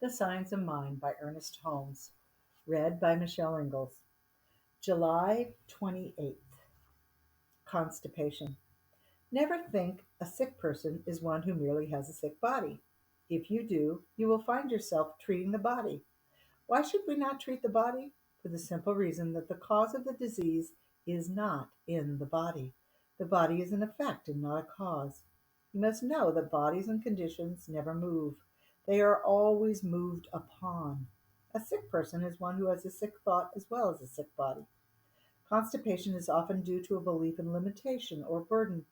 The Science of Mind by Ernest Holmes. Read by Michelle Ingalls. July 28th. Constipation. Never think a sick person is one who merely has a sick body. If you do, you will find yourself treating the body. Why should we not treat the body? For the simple reason that the cause of the disease is not in the body. The body is an effect and not a cause. You must know that bodies and conditions never move. They are always moved upon. A sick person is one who has a sick thought as well as a sick body. Constipation is often due to a belief in limitation or burden,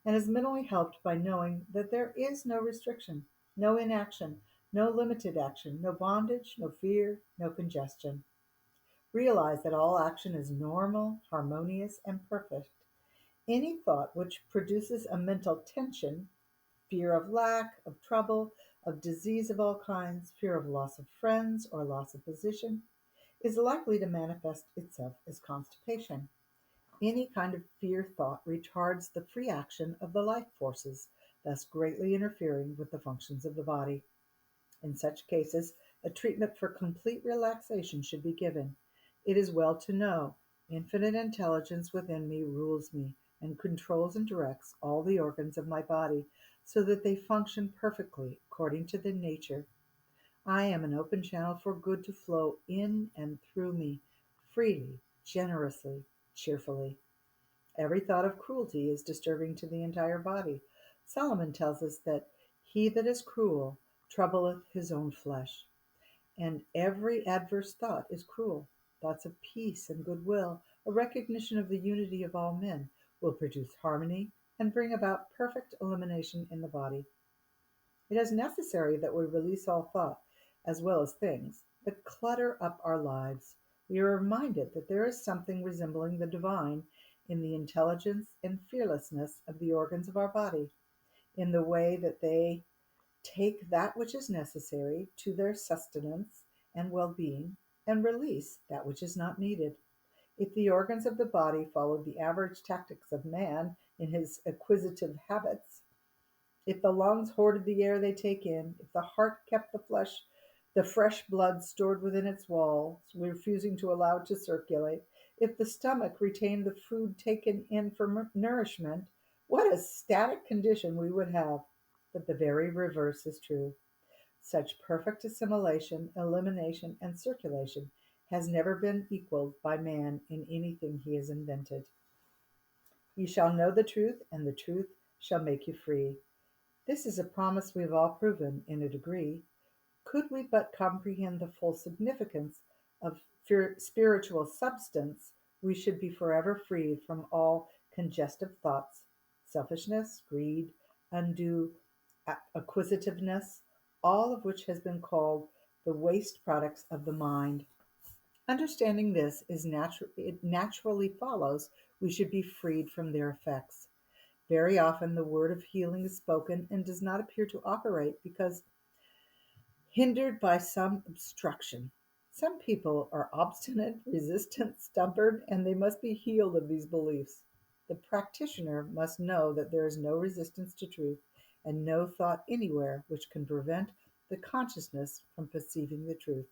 and is minimally helped by knowing that there is no restriction, no inaction, no limited action, no bondage, no fear, no congestion. Realize that all action is normal, harmonious, and perfect. Any thought which produces a mental tension, fear of lack, of trouble, of disease of all kinds, fear of loss of friends or loss of position, is likely to manifest itself as constipation. Any kind of fear thought retards the free action of the life forces, thus greatly interfering with the functions of the body. In such cases, a treatment for complete relaxation should be given. It is well to know infinite intelligence within me rules me and controls and directs all the organs of my body so that they function perfectly according to their nature. I am an open channel for good to flow in and through me, freely, generously, cheerfully. Every thought of cruelty is disturbing to the entire body. Solomon tells us that he that is cruel troubleth his own flesh. And every adverse thought is cruel. Thoughts of peace and goodwill, a recognition of the unity of all men, will produce harmony and bring about perfect elimination in the body. It is necessary that we release all thought, as well as things, that clutter up our lives. We are reminded that there is something resembling the divine in the intelligence and fearlessness of the organs of our body, in the way that they take that which is necessary to their sustenance and well being, and release that which is not needed. If the organs of the body followed the average tactics of man in his acquisitive habits, if the lungs hoarded the air they take in, if the heart kept the fresh blood stored within its walls, refusing to allow it to circulate, if the stomach retained the food taken in for nourishment, what a static condition we would have. But the very reverse is true. Such perfect assimilation, elimination, and circulation has never been equaled by man in anything he has invented. You shall know the truth, and the truth shall make you free. This is a promise we have all proven, in a degree. Could we but comprehend the full significance of spiritual substance, we should be forever freed from all congestive thoughts, selfishness, greed, undue acquisitiveness, all of which has been called the waste products of the mind. Understanding this it naturally follows we should be freed from their effects. Very often the word of healing is spoken and does not appear to operate because hindered by some obstruction. Some people are obstinate, resistant, stubborn, and they must be healed of these beliefs. The practitioner must know that there is no resistance to truth and no thought anywhere which can prevent the consciousness from perceiving the truth.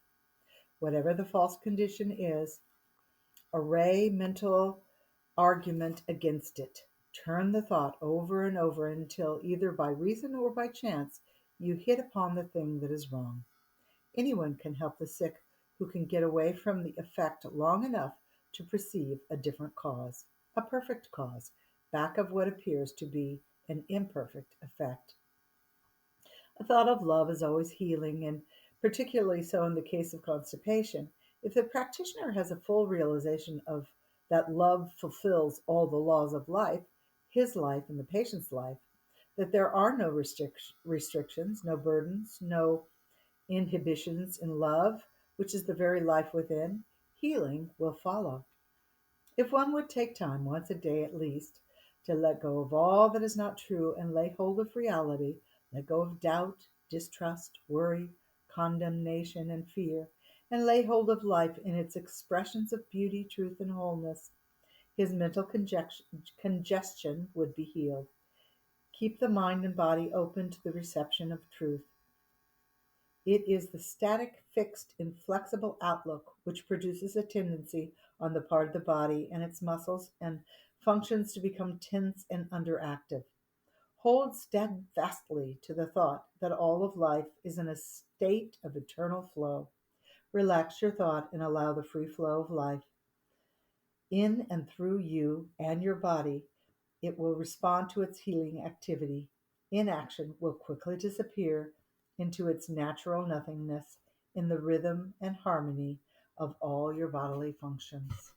Whatever the false condition is, array mental argument against it. Turn the thought over and over until, either by reason or by chance, you hit upon the thing that is wrong. Anyone can help the sick who can get away from the effect long enough to perceive a different cause, a perfect cause, back of what appears to be an imperfect effect. A thought of love is always healing, and particularly so in the case of constipation. If the practitioner has a full realization of that love fulfills all the laws of life, his life and the patient's life, that there are no restrictions, no burdens, no inhibitions in love, which is the very life within, healing will follow. If one would take time, once a day at least, to let go of all that is not true and lay hold of reality, let go of doubt, distrust, worry, condemnation, and fear, and lay hold of life in its expressions of beauty, truth, and wholeness, his mental congestion would be healed. Keep the mind and body open to the reception of truth. It is the static, fixed, inflexible outlook which produces a tendency on the part of the body and its muscles and functions to become tense and underactive. Hold steadfastly to the thought that all of life is in a state of eternal flow. Relax your thought and allow the free flow of life in and through you and your body. It will respond to its healing activity. Inaction will quickly disappear into its natural nothingness in the rhythm and harmony of all your bodily functions.